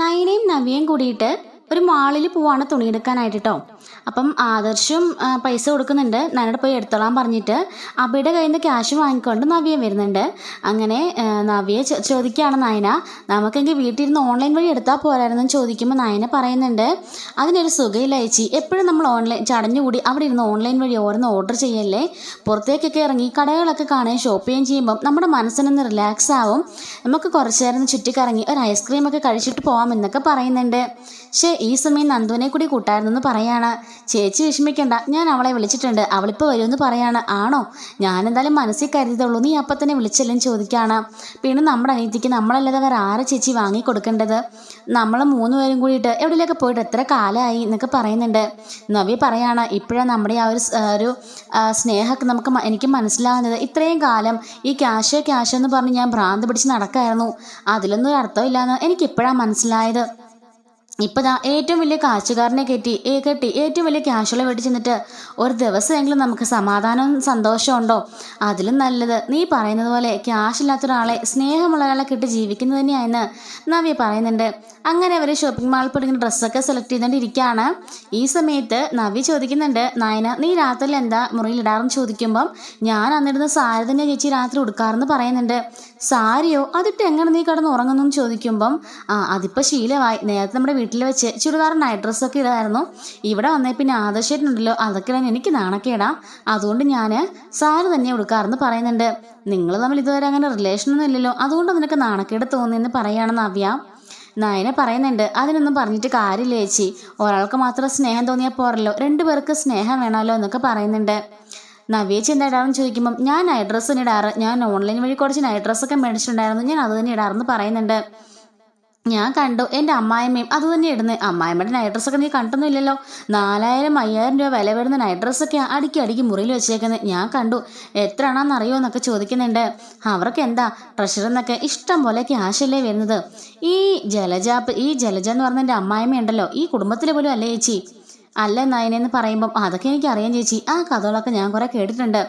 നയനയും നവ്യയും കൂടിയിട്ട് ഒരു മാളിൽ പോവാണ് തുണിയെടുക്കാനായിട്ട് കേട്ടോ. അപ്പം ആദർശും പൈസ കൊടുക്കുന്നുണ്ട്, നയനോട് പോയി എടുത്തോളാൻ പറഞ്ഞിട്ട്. അബിയുടെ കയ്യിൽ നിന്ന് ക്യാഷ് വാങ്ങിക്കൊണ്ട് നവ്യ വരുന്നുണ്ട്. അങ്ങനെ നവ്യ ചോദിക്കുകയാണ് നയന, നമുക്കെങ്കിൽ വീട്ടിൽ ഇരുന്ന് ഓൺലൈൻ വഴി എടുത്താൽ പോരായിരുന്നു ചോദിക്കുമ്പോൾ നയന പറയുന്നുണ്ട്, അതിനൊരു സുഖമില്ല ചേച്ചി, എപ്പോഴും നമ്മൾ ഓൺലൈൻ ചടഞ്ഞുകൂടി അവിടെ ഇരുന്ന് ഓൺലൈൻ വഴി ഓരോന്ന് ഓർഡർ ചെയ്യല്ലേ. പുറത്തേക്കൊക്കെ ഇറങ്ങി കടകളൊക്കെ കാണുകയും ഷോപ്പ് ചെയ്യുകയും ചെയ്യുമ്പം നമ്മുടെ മനസ്സിനൊന്ന് റിലാക്സ് ആവും. നമുക്ക് കുറച്ച് നേരം ചുറ്റിക്കറങ്ങി ഒരു ഐസ്ക്രീമൊക്കെ കഴിച്ചിട്ട് പോകാമെന്നൊക്കെ പറയുന്നുണ്ട്. പക്ഷേ ഈ സമയം നന്ദുവിനെ കൂടി കൂട്ടായിരുന്നു എന്ന് പറയാണ്. ചേച്ചി വിഷമിക്കണ്ട, ഞാൻ അവളെ വിളിച്ചിട്ടുണ്ട്, അവളിപ്പോൾ വരുമെന്ന് പറയാണ്. ആണോ? ഞാനെന്തായാലും മനസ്സിൽ കരുതിയതുള്ളൂ, നീ അപ്പം തന്നെ വിളിച്ചല്ലെന്ന് ചോദിക്കുകയാണ്. പിന്നെ നമ്മുടെ അനിയത്തിക്ക് നമ്മളല്ലാതെ വേറെ ആരെ ചേച്ചി വാങ്ങിക്കൊടുക്കേണ്ടത്? നമ്മൾ 3 പേരും കൂടിയിട്ട് എവിടെയൊക്കെ പോയിട്ട് എത്ര കാലമായി എന്നൊക്കെ പറയുന്നുണ്ട്. നവ്യ പറയാണ്, ഇപ്പോഴാണ് നമ്മുടെ ആ ഒരു സ്നേഹമൊക്കെ എനിക്ക് മനസ്സിലാകുന്നത്. ഇത്രയും കാലം ഈ ക്യാഷ് എന്ന് പറഞ്ഞ് ഞാൻ ഭ്രാന്ത് പിടിച്ച് നടക്കായിരുന്നു, അതിലൊന്നും ഒരു അർത്ഥമില്ലാന്ന് എനിക്കിപ്പോഴാണ് മനസ്സിലായത്. ഇപ്പം ഏറ്റവും വലിയ കാശുകാരനെ കെട്ടി ഏറ്റവും വലിയ ക്യാഷുള്ള വീട്ടിൽ ചെന്നിട്ട് ഒരു ദിവസമെങ്കിലും നമുക്ക് സമാധാനവും സന്തോഷവും ഉണ്ടോ? അതിലും നല്ലത് നീ പറയുന്നത് പോലെ ക്യാഷില്ലാത്ത ഒരാളെ, സ്നേഹമുള്ള ഒരാളെ കെട്ടി ജീവിക്കുന്നത് തന്നെയാണെന്ന് നവ്യ പറയുന്നുണ്ട്. അങ്ങനെ അവർ ഷോപ്പിംഗ് മാളിൽ പോയി ഇങ്ങനെ ഡ്രസ്സൊക്കെ സെലക്ട് ചെയ്തുകൊണ്ടിരിക്കുകയാണ്. ഈ സമയത്ത് നവ്യ ചോദിക്കുന്നുണ്ട്, നയന നീ രാത്രിയിൽ എന്താ മുറിയിൽ ഇടാറെന്ന് ചോദിക്കുമ്പം ഞാൻ അന്നിടുന്ന സാരി തന്നെ ചേച്ചി രാത്രി ഉടുക്കാറെന്ന് പറയുന്നുണ്ട്. സാരിയോ? അതിട്ട് എങ്ങനെ നീ കിടന്ന് ഉറങ്ങുന്നു എന്ന് ചോദിക്കുമ്പം അതിപ്പോൾ ശീലമായി. നേരത്തെ നമ്മുടെ വീട്ടിൽ വെച്ച് ചുരിദാർ നൈറ്റ് ഡ്രസ്സൊക്കെ ഇടായിരുന്നു, ഇവിടെ വന്നേ പിന്നെ ആദർശമായിട്ടുണ്ടല്ലോ അതൊക്കെ ഇടാൻ എനിക്ക് നാണക്കേടാം, അതുകൊണ്ട് ഞാൻ സാരി തന്നെ ഉടുക്കാറെന്ന് പറയുന്നുണ്ട്. നിങ്ങൾ തമ്മിൽ ഇതുവരെ അങ്ങനെ റിലേഷനൊന്നും ഇല്ലല്ലോ, അതുകൊണ്ട് നിനക്ക് നാണക്കേട് തോന്നിയെന്ന് പറയുകയാണ് നവ്യ. നയന പറയുന്നുണ്ട്, അതിനൊന്നും പറഞ്ഞിട്ട് കാര്യമില്ല ചേച്ചി, ഒരാൾക്ക് മാത്രം സ്നേഹം തോന്നിയാൽ പോരല്ലോ, 2 പേർക്ക് സ്നേഹം വേണമല്ലോ എന്നൊക്കെ പറയുന്നുണ്ട്. നവ്യേച്ചി എന്താ ഇടാറെന്ന് ചോദിക്കുമ്പം ഞാൻ നൈറ്റ് ഡ്രസ്സ് തന്നെ ഇടാറ്, ഞാൻ ഓൺലൈൻ വഴി കുറച്ച് നൈറ്റ് ഡ്രസ്സൊക്കെ മേടിച്ചിട്ടുണ്ടായിരുന്നു, ഞാൻ അത് തന്നെ ഇടാറെന്ന് പറയുന്നുണ്ട്. ഞാൻ കണ്ടു എൻ്റെ അമ്മായിമ്മയും അത് തന്നെ ഇടുന്നത്, അമ്മായിമ്മയുടെ നൈറ്റ് ഡ്രസ്സൊക്കെ നീ കണ്ടൊന്നും ഇല്ലല്ലോ, 4000-5000 രൂപ വില വരുന്ന നൈറ്റ് ഡ്രസ്സൊക്കെ അടുക്കി മുറിയിൽ വെച്ചേക്കുന്നത് ഞാൻ കണ്ടു, എത്രയാണെന്ന് അറിയുമോ എന്നൊക്കെ ചോദിക്കുന്നുണ്ട്. അവർക്ക് എന്താ ട്രഷറിൽ നിന്നൊക്കെ ഇഷ്ടം പോലെ ക്യാഷല്ലേ വരുന്നത്. ഈ ജലജ എന്ന് പറഞ്ഞ എൻ്റെ അമ്മായിമ്മയുണ്ടല്ലോ ഈ കുടുംബത്തിൽ പോലും അല്ലേ ചേച്ചി? അല്ല നയനെന്ന് പറയുമ്പം അതൊക്കെ എനിക്കറിയാം ചേച്ചി, ആ കഥകളൊക്കെ ഞാൻ കുറെ കേട്ടിട്ടുണ്ട്.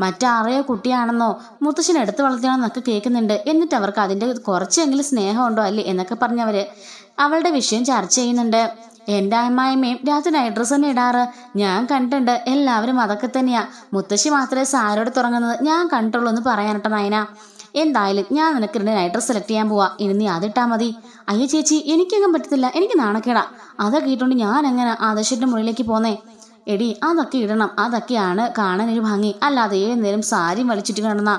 മറ്റാരെയോ കുട്ടിയാണെന്നോ മുത്തശ്ശൻ എടുത്തു വളർത്തിയാണെന്നൊക്കെ കേൾക്കുന്നുണ്ട്. എന്നിട്ട് അവർക്ക് അതിൻ്റെ കുറച്ചെങ്കിലും സ്നേഹമുണ്ടോ അല്ലേ എന്നൊക്കെ പറഞ്ഞവർ അവളുടെ വിഷയം ചർച്ച ചെയ്യുന്നുണ്ട്. എൻ്റെ അമ്മായിമ്മയും രാത്രി നൈറ്റ് ഡ്രസ്സ് തന്നെ ഇടാറ്, ഞാൻ കണ്ടിട്ടുണ്ട്, എല്ലാവരും അതൊക്കെ തന്നെയാ, മുത്തശ്ശി മാത്രമേ സാരോട് തുടങ്ങുന്നത് ഞാൻ കണ്ടുള്ളൂ എന്ന് പറയാനട്ടോ നയന. എന്തായാലും ഞാൻ നിനക്ക് 2 നൈറ്റ് ഡ്രസ്സ് സെലക്ട് ചെയ്യാൻ പോവാ, ഇനി നീ അതിട്ടാൽ മതി. അയ്യോ ചേച്ചി എനിക്കങ്ങനെ പറ്റത്തില്ല, എനിക്ക് നാണക്കേടാ, അതൊക്കെ ഇട്ടുകൊണ്ട് ഞാൻ എങ്ങനെ ആദർശൻ്റെ മുറിയിലേക്ക് പോന്നേ? എടി അതൊക്കെ ഇടണം, അതൊക്കെയാണ് കാണാനൊരു ഭംഗി, അല്ലാതെ ഏത് നേരം സാരി വലിച്ചിട്ട് കിടന്നാ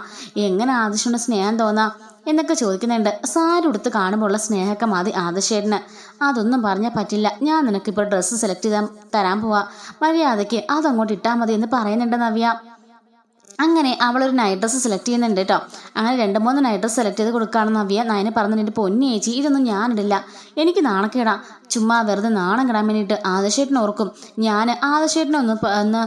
എങ്ങനെ ആദർശൻ്റെ സ്നേഹം തോന്നാ എന്നൊക്കെ ചോദിക്കുന്നുണ്ട്. സാരി ഉടുത്ത് കാണുമ്പോൾ ഉള്ള സ്നേഹമൊക്കെ മതി ആദർശേട്ടന്, അതൊന്നും പറഞ്ഞാൽ പറ്റില്ല, ഞാൻ നിനക്കിപ്പോൾ ഡ്രസ്സ് സെലക്ട് ചെയ്താൽ തരാൻ പോവാ, മര്യാദയ്ക്ക് അതങ്ങോട്ട് ഇട്ടാൽ മതി എന്ന് പറയുന്നുണ്ട് നവ്യ. അങ്ങനെ അവളൊരു നൈറ്റ് ഡ്രസ്സ് സെലക്ട് ചെയ്യുന്നുണ്ട് കേട്ടോ. അങ്ങനെ 2-3 നൈറ്റ് ഡ്രസ്സ് സെലക്ട് ചെയ്ത് കൊടുക്കുകയാണ് നവ്യ. നയന പറഞ്ഞിട്ട്, പൊന്നി ചേച്ചി ഇതൊന്നും ഞാനിടില്ല, എനിക്ക് നാണക്കേടാ, ചുമ്മാ വെറുതെ നാണം കിടാൻ വേണ്ടിയിട്ട് ആദർശേട്ടനെ ഓർക്കും, ഞാൻ ആദർശേട്ടനെ ഒന്ന്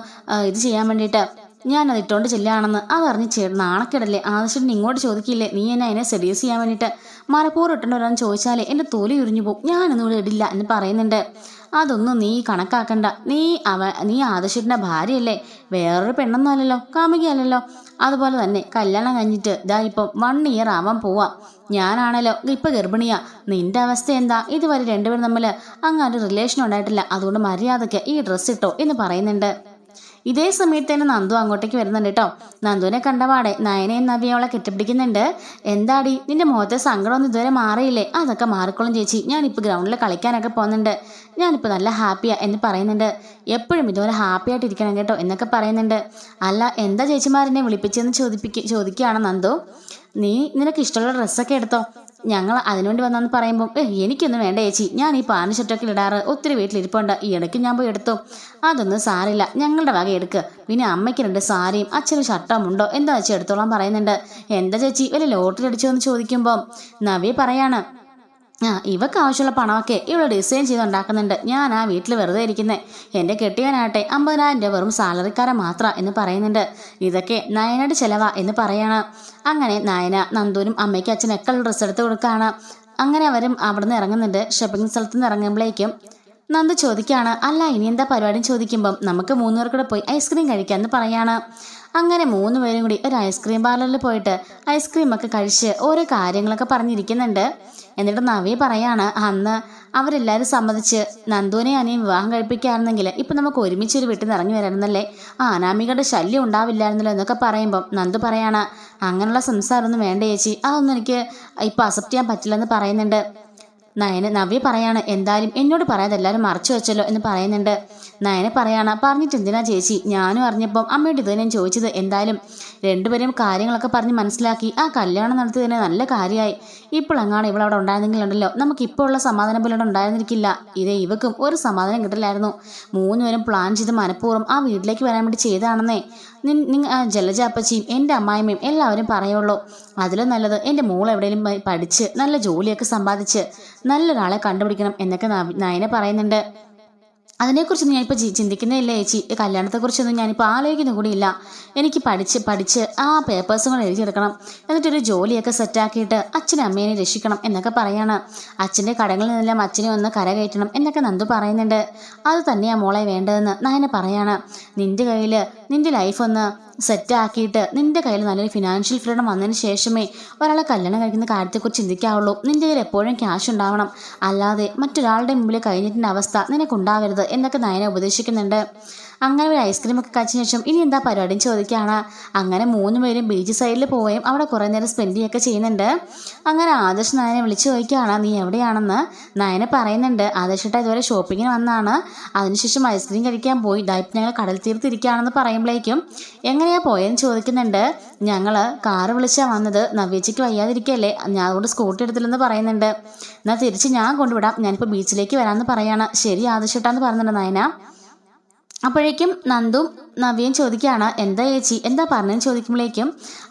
ഇത് ചെയ്യാൻ വേണ്ടിയിട്ട് ഞാനത് ഇട്ടുകൊണ്ട് ചെല്ലുകയാണെന്ന് അതറിഞ്ഞ് നാണക്കേടല്ലേ, ആദർശേട്ടൻ ഇങ്ങോട്ട് ചോദിക്കില്ലേ നീ എന്നെ അതിനെ സെഡ്യൂസ് ചെയ്യാൻ വേണ്ടിയിട്ട്, മലപ്പൂർവ്വം ഇട്ടുകൊണ്ട് വരാൻ ചോദിച്ചാലേ എൻ്റെ തൊലി ഉരിഞ്ഞു പോകും, ഞാനൊന്നും ഇവിടെ ഇടില്ല എന്ന് പറയുന്നുണ്ട്. അതൊന്നും നീ കണക്കാക്കണ്ട, നീ ആദർശേട്ടൻ്റെ ഭാര്യയല്ലേ, വേറൊരു പെണ്ണൊന്നും അല്ലല്ലോ, കാമുകിയല്ലല്ലോ. അതുപോലെ തന്നെ കല്യാണം കഴിഞ്ഞിട്ട് ഇതാ ഇപ്പം 1 ഇയർ ആവാൻ പോവാ, ഞാനാണല്ലോ ഇപ്പം ഗർഭിണിയാ, നിന്റെ അവസ്ഥ എന്താ? ഇതുവരെ 2 പേരും തമ്മിൽ അങ്ങനെ റിലേഷൻ ഉണ്ടായിട്ടില്ല, അതുകൊണ്ട് മര്യാദയ്ക്ക് ഈ ഡ്രസ്സ് ഇട്ടോ എന്ന് പറയുന്നുണ്ട്. ഇതേ സമയത്ത് തന്നെ നന്ദു അങ്ങോട്ടേക്ക് വരുന്നുണ്ട് കേട്ടോ. നന്ദുവിനെ കണ്ടപാടെ നയനയും നവ്യയോളെ കെട്ടിപ്പിടിക്കുന്നുണ്ട്. എന്താടി നിന്റെ മുഖത്തെ സങ്കടമൊന്നും ഇതുവരെ മാറിയില്ലേ? അതൊക്കെ മാറിക്കോളും ചേച്ചി, ഞാനിപ്പോൾ ഗ്രൗണ്ടിൽ കളിക്കാനൊക്കെ പോകുന്നുണ്ട്, ഞാനിപ്പോൾ നല്ല ഹാപ്പിയാ എന്ന് പറയുന്നുണ്ട്. എപ്പോഴും ഇതുപോലെ ഹാപ്പി ആയിട്ടിരിക്കണം കേട്ടോ എന്നൊക്കെ പറയുന്നുണ്ട്. അല്ല എന്താ ചേച്ചിമാരെന്നെ വിളിപ്പിച്ചെന്ന് ചോദിക്കുകയാണ് നന്ദു. നിനക്ക് ഇഷ്ടമുള്ള ഡ്രസ്സൊക്കെ എടുത്തോ, ഞങ്ങൾ അതിനുവേണ്ടി വന്നെന്ന് പറയുമ്പം എനിക്കൊന്നും വേണ്ട ചേച്ചി, ഞാൻ ഈ പാന്റ് ഷർട്ടൊക്കെ ഇടാറ് ഒത്തിരി വീട്ടിലിരിപ്പുണ്ട്, ഈ ഇടയ്ക്ക് ഞാൻ പോയി എടുത്തു, അതൊന്നും സാരില്ല, ഞങ്ങളുടെ വക എടുക്കുക, പിന്നെ അമ്മയ്ക്ക് 2 സാരിയും അച്ഛന് ഷർട്ടോ ഉണ്ടോ എന്താ വെച്ചാൽ എടുത്തോളാൻ പറയുന്നുണ്ട്. എന്താ ചേച്ചി വലിയ ലോട്ടറി അടിച്ചോ എന്ന് ചോദിക്കുമ്പം നവ്യ പറയാണ്, ഇവക്ക് ആവശ്യമുള്ള പണമൊക്കെ ഇവിടെ ഡിസൈൻ ചെയ്തുണ്ടാക്കുന്നുണ്ട്, ഞാൻ ആ വീട്ടിൽ വെറുതെ ഇരിക്കുന്നത്, എൻ്റെ കെട്ടിയവനാട്ടെ 50,000 രൂപ വെറും സാലറിക്കാരൻ മാത്രം എന്ന് പറയുന്നുണ്ട്. ഇതൊക്കെ നയനയുടെ ചിലവാ എന്ന് പറയാണ്. അങ്ങനെ നയന നന്ദുവിനും അമ്മയ്ക്കും അച്ഛനൊക്കെ ഡ്രസ്സ് എടുത്ത് കൊടുക്കുകയാണ്. അങ്ങനെ അവരും അവിടുന്ന് ഇറങ്ങുന്നുണ്ട്. ഷോപ്പിംഗ് സ്ഥലത്ത് നിന്ന് ഇറങ്ങുമ്പോഴേക്കും നന്ദു ചോദിക്കുകയാണ്, അല്ല ഇനി എന്താ പരിപാടി ചോദിക്കുമ്പം നമുക്ക് 3 പേർ കൂടെ പോയി ഐസ്ക്രീം കഴിക്കാമെന്ന് പറയാണ്. അങ്ങനെ 3 പേരും കൂടി ഒരു ഐസ്ക്രീം പാർലറിൽ പോയിട്ട് ഐസ്ക്രീമൊക്കെ കഴിച്ച് ഓരോ കാര്യങ്ങളൊക്കെ പറഞ്ഞിരിക്കുന്നുണ്ട്. എന്നിട്ട് നവ്യ പറയാണ് അന്ന് അവരെല്ലാവരും സമ്മതിച്ച് നന്ദുവിനെ അനിയും വിവാഹം കഴിപ്പിക്കായിരുന്നെങ്കിൽ ഇപ്പം നമുക്ക് ഒരുമിച്ചൊരു വീട്ടിൽ നിന്ന് ഇറങ്ങി വരായിരുന്നല്ലേ, അനാമികയുടെ ശല്യം ഉണ്ടാവില്ലായിരുന്നല്ലോ എന്നൊക്കെ പറയുമ്പം നന്ദു പറയാണ് അങ്ങനെയുള്ള സംസാരമൊന്നും വേണ്ട ചേച്ചി, അതൊന്നും എനിക്ക് ഇപ്പം അക്സെപ്റ്റ് ചെയ്യാൻ പറ്റില്ലെന്ന് പറയുന്നുണ്ട്. നവ്യ പറയാണ് എന്തായാലും എന്നോട് പറയാതെ എല്ലാവരും മറച്ചു വെച്ചല്ലോ എന്ന് പറയുന്നുണ്ട്. നയന പറയാണ് പറഞ്ഞിട്ട് എന്തിനാ ചേച്ചി, ഞാനും അറിഞ്ഞപ്പം അമ്മയോട് ഇത് ഞാൻ ചോദിച്ചത്. എന്തായാലും രണ്ടുപേരും കാര്യങ്ങളൊക്കെ പറഞ്ഞ് മനസ്സിലാക്കി ആ കല്യാണം നടത്തിയതിന് നല്ല കാര്യമായി. ഇപ്പോഴെങ്ങാണ് ഇവളവിടെ ഉണ്ടായിരുന്നെങ്കിലുണ്ടല്ലോ നമുക്ക് ഇപ്പോൾ ഉള്ള സമാധാനം പോലെ അവിടെ ഉണ്ടായിരുന്നിരിക്കില്ല. ഇവക്കും ഒരു സമാധാനം കിട്ടില്ലായിരുന്നു. മൂന്നുപേരും പ്ലാൻ ചെയ്ത് മനഃപൂർവ്വം ആ വീട്ടിലേക്ക് വരാൻ വേണ്ടി ചെയ്തതാണെന്നേ ജലജ അപ്പച്ചിയും എൻ്റെ അമ്മായിമ്മയും എല്ലാവരും പറയുള്ളൂ. അതിലും നല്ലത് എൻ്റെ മോൾ എവിടെയെങ്കിലും പഠിച്ച് നല്ല ജോലിയൊക്കെ സമ്പാദിച്ച് നല്ലൊരാളെ കണ്ടുപിടിക്കണം എന്നൊക്കെ നയന പറയുന്നുണ്ട്. അതിനെക്കുറിച്ചൊന്നും ഞാനിപ്പോൾ ചിന്തിക്കുന്നേ ചേച്ചി, കല്യാണത്തെക്കുറിച്ചൊന്നും ഞാനിപ്പോൾ ആലോചിക്കുന്ന കൂടിയില്ല. എനിക്ക് പഠിച്ച് ആ പേപ്പേഴ്സും കൂടെ എഴുതിയെടുക്കണം, എന്നിട്ടൊരു ജോലിയൊക്കെ സെറ്റാക്കിയിട്ട് അച്ഛനും അമ്മേനെ രക്ഷിക്കണം എന്നൊക്കെ പറയാണ്. അച്ഛൻ്റെ കടങ്ങളിൽ നിന്നെല്ലാം അച്ഛനെ ഒന്ന് കരകയറ്റണം എന്നൊക്കെ നന്ദു പറയുന്നുണ്ട്. അത് തന്നെയാണ് മോളെ വേണ്ടതെന്ന് നയന പറയാണ്. നിൻ്റെ ലൈഫ് ഒന്ന് സെറ്റാക്കിയിട്ട് നിൻ്റെ കയ്യിൽ നല്ലൊരു ഫിനാൻഷ്യൽ ഫ്രീഡം വന്നതിന് ശേഷമേ ഒരാളെ കല്യാണം കഴിക്കുന്ന കാര്യത്തെക്കുറിച്ച് ചിന്തിക്കാവുള്ളൂ. നിൻ്റെ കയ്യിൽ എപ്പോഴും ക്യാഷ് ഉണ്ടാവണം, അല്ലാതെ മറ്റൊരാളുടെ മുമ്പിൽ കഴിഞ്ഞിട്ടുള്ള അവസ്ഥ നിനക്കുണ്ടാവരുത് എന്നൊക്കെ നയന ഉപദേശിക്കുന്നുണ്ട്. അങ്ങനെ ഒരു ഐസ്ക്രീമൊക്കെ കഴിച്ച ശേഷം ഇനി എന്താ പരിപാടിയും ചോദിക്കുകയാണ്. അങ്ങനെ മൂന്നുപേരും ബീച്ച് സൈഡിൽ പോവുകയും അവിടെ കുറേ നേരം സ്പെൻഡ് ചെയ്യുകയൊക്കെ ചെയ്യുന്നുണ്ട്. അങ്ങനെ ആദർശ് നയനെ വിളിച്ചു ചോദിക്കുകയാണ് നീ എവിടെയാണെന്ന്. നയന പറയുന്നുണ്ട് ആദർശിട്ട് ഇതുവരെ ഷോപ്പിങ്ങിന് വന്നാണ്, അതിനുശേഷം ഐസ്ക്രീം കഴിക്കാൻ പോയി, ഇതായിട്ട് ഞങ്ങൾ കടൽ തീർത്തിരിക്കുകയാണെന്ന് പറയുമ്പോഴേക്കും എങ്ങനെയാ പോയെന്ന് ചോദിക്കുന്നുണ്ട്. ഞങ്ങൾ കാറ് വിളിച്ചാണ് വന്നത്, നവ്യച്ചയ്ക്ക് വയ്യാതിരിക്കല്ലേ, ഞാൻ അതുകൊണ്ട് സ്കൂട്ടി എടുത്തില്ലെന്ന് പറയുന്നുണ്ട്. എന്നാൽ തിരിച്ച് ഞാൻ കൊണ്ടുവിടാം, ഞാനിപ്പോൾ ബീച്ചിലേക്ക് വരാമെന്ന് പറയാണ്. ശരി ആദർശിട്ടാന്ന് പറയുന്നുണ്ട് നയന. അപ്പോഴേക്കും നന്ദും നവ്യയും ചോദിക്കുകയാണ് എന്താ ചേച്ചി എന്താ പറഞ്ഞതെന്ന് ചോദിക്കുമ്പോഴേക്കും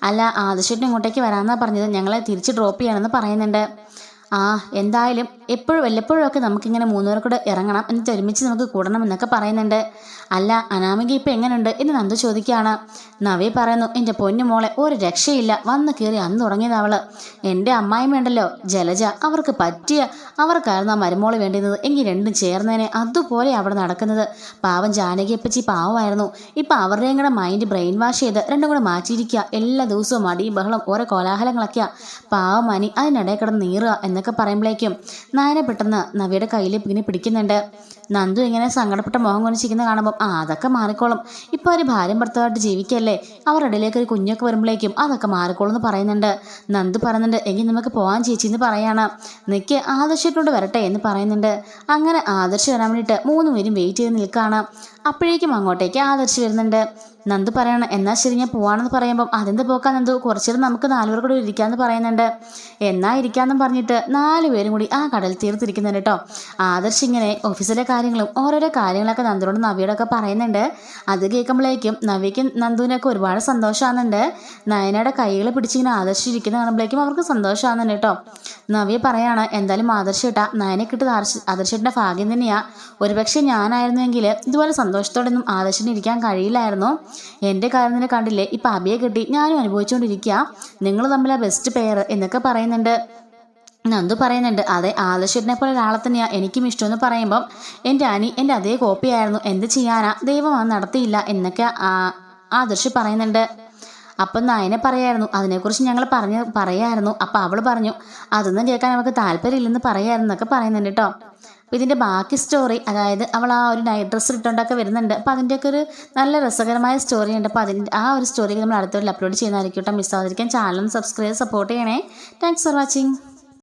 അല്ല ആദർശേട്ടൻ ഇങ്ങോട്ടേക്ക് വരാമെന്നാണ് പറഞ്ഞത്, ഞങ്ങളെ തിരിച്ച് ഡ്രോപ്പ് ചെയ്യണമെന്ന് പറയുന്നുണ്ട്. എന്തായാലും വല്ലപ്പോഴും ഒക്കെ നമുക്കിങ്ങനെ മൂന്നുപേർ കൂടെ ഇറങ്ങണം, എന്നിട്ട് ഒരുമിച്ച് നമുക്ക് കൂടണം എന്നൊക്കെ പറയുന്നുണ്ട്. അല്ല അനാമിക ഇപ്പം എങ്ങനെയുണ്ട് എന്ന് നന്ദു ചോദിക്കുകയാണ്. നവ്യ പറയുന്നു എൻ്റെ പൊന്നു മോളെ ഒരു രക്ഷയില്ല, വന്ന് കയറി അന്ന് തുടങ്ങിയത് അവള്. എൻ്റെ അമ്മായിമ്മയുണ്ടല്ലോ ജലജ, അവർക്കായിരുന്നു ആ മരുമോള് വേണ്ടിയിരുന്നത്, എങ്കിൽ രണ്ടും ചേർന്നതിനെ അതുപോലെ അവിടെ നടക്കുന്നത്. പാവം ജാനകിയപ്പച്ചി പാവമായിരുന്നു, ഇപ്പം അവരുടെയും കൂടെ മൈൻഡ് ബ്രെയിൻ വാഷ് ചെയ്ത് രണ്ടും കൂടെ മാറ്റിയിരിക്കുക. എല്ലാ ദിവസവും അടിയും ബഹളം ഓരോ കോലാഹലങ്ങളൊക്കെയാ. പാവം മനി അതിനിടയിൽ കിടന്ന് നീറുക എന്നൊക്കെ പറയുമ്പോഴേക്കും നയന പെട്ടെന്ന് നവ്യയുടെ കയ്യിൽ ഇങ്ങനെ പിടിക്കുന്നുണ്ട്. നന്ദു ഇങ്ങനെ സങ്കടപ്പെട്ട മുഖം കൊണ്ടിരിക്കുന്നത് കാണുമ്പോൾ അതൊക്കെ മാറിക്കോളും, ഇപ്പോൾ ഒരു ഭാര്യയും ഭർത്താവായിട്ട് ജീവിക്കല്ലേ, അവരുടെ ഇടയിലേക്ക് ഒരു കുഞ്ഞൊക്കെ വരുമ്പോഴേക്കും അതൊക്കെ മാറിക്കോളും എന്ന് പറയുന്നുണ്ട്. നന്ദു പറയുന്നുണ്ട് എങ്കിൽ നമുക്ക് പോകാൻ ചേച്ചി എന്ന് പറയാണ്. നിൽക്ക് ആദർശത്തോട് വരട്ടെ എന്ന് പറയുന്നുണ്ട്. അങ്ങനെ ആദർശ് വരാൻ വേണ്ടിയിട്ട് മൂന്നുപേരും വെയിറ്റ് ചെയ്ത് നിൽക്കുകയാണ്. അപ്പോഴേക്കും അങ്ങോട്ടേക്ക് ആദർശ് വരുന്നുണ്ട്. നന്ദു പറയണം എന്നാൽ ശരി ഞാൻ പോവാണെന്ന് പറയുമ്പം അതെന്ത് പോക്കാ നന്ദു, കുറച്ചേരം നമുക്ക് നാലുപേർ കൂടി ഇരിക്കാമെന്ന് പറയുന്നുണ്ട്. എന്നാ ഇരിക്കാമെന്നും പറഞ്ഞിട്ട് നാലുപേരും കൂടി ആ കടൽ തീർത്തിരിക്കുന്നുണ്ട് കേട്ടോ. ആദർശ് ഇങ്ങനെ ഓഫീസിലെ കാര്യങ്ങളും ഓരോരോ കാര്യങ്ങളൊക്കെ നന്ദുനോട് നവ്യയോടൊക്കെ പറയുന്നുണ്ട്. അത് കേൾക്കുമ്പോഴേക്കും നവ്യയ്ക്കും നന്ദുവിനൊക്കെ ഒരുപാട് സന്തോഷമാകുന്നുണ്ട്. നയനയുടെ കൈകൾ പിടിച്ചിങ്ങനെ ആദർശ് ഇരിക്കുന്ന കാണുമ്പോഴേക്കും അവർക്ക് സന്തോഷമാകുന്നുണ്ട് കേട്ടോ. നവ്യ പറയാണ് എന്തായാലും ആദർശേട്ടാ നയനെ കിട്ടത് ആദർശേട്ടൻ്റെ ഭാഗ്യം തന്നെയാണ്, ഒരുപക്ഷെ ഞാനായിരുന്നുവെങ്കിൽ ഇതുപോലെ സന്തോഷത്തോടൊന്നും ആദർശിന് ഇരിക്കാൻ കഴിയില്ലായിരുന്നു. എൻ്റെ കാര്യം തന്നെ കണ്ടില്ലേ, ഇപ്പം അബിയെ കിട്ടി ഞാനും അനുഭവിച്ചുകൊണ്ടിരിക്കുക, നിങ്ങൾ തമ്മിലാ ബെസ്റ്റ് പെയർ എന്നൊക്കെ പറയുന്നുണ്ട്. നന്ദു പറയുന്നുണ്ട് അതെ ആദർശനെ പോലെ ഒരാളെ തന്നെയാണ് എനിക്കും ഇഷ്ടമെന്ന് പറയുമ്പം എൻ്റെ എൻ്റെ അതേ കോപ്പിയായിരുന്നു, എന്ത് ചെയ്യാനാ, ദൈവം അത് നടത്തിയില്ല എന്നൊക്കെ ആദർശ് പറയുന്നുണ്ട്. അപ്പം നയനെ പറയായിരുന്നു അതിനെക്കുറിച്ച് ഞങ്ങൾ പറയായിരുന്നു. അപ്പം അവൾ പറഞ്ഞു അതൊന്നും കേൾക്കാൻ നമുക്ക് താല്പര്യമില്ലെന്ന് പറയായിരുന്നു എന്നൊക്കെ പറയുന്നുണ്ട് കേട്ടോ. അപ്പോൾ ഇതിൻ്റെ ബാക്കി സ്റ്റോറി, അതായത് അവൾ ആ ഒരു നൈറ്റ് ഡ്രസ്സ് ഇട്ടുകൊണ്ടൊക്കെ വരുന്നുണ്ട്. അപ്പോൾ അതിൻ്റെയൊക്കെ ഒരു നല്ല രസകരമായ സ്റ്റോറി ഉണ്ട്. അപ്പോൾ ആ ഒരു സ്റ്റോറി നമ്മൾ അടുത്തൊരു അപ്ലോഡ് ചെയ്യുന്നതായിരിക്കും കേട്ടോ. മിസ്സാവാതിരിക്കാൻ ചാനൽ സബ്സ്ക്രൈബ് സപ്പോർട്ട് ചെയ്യണേ. Thanks for watching.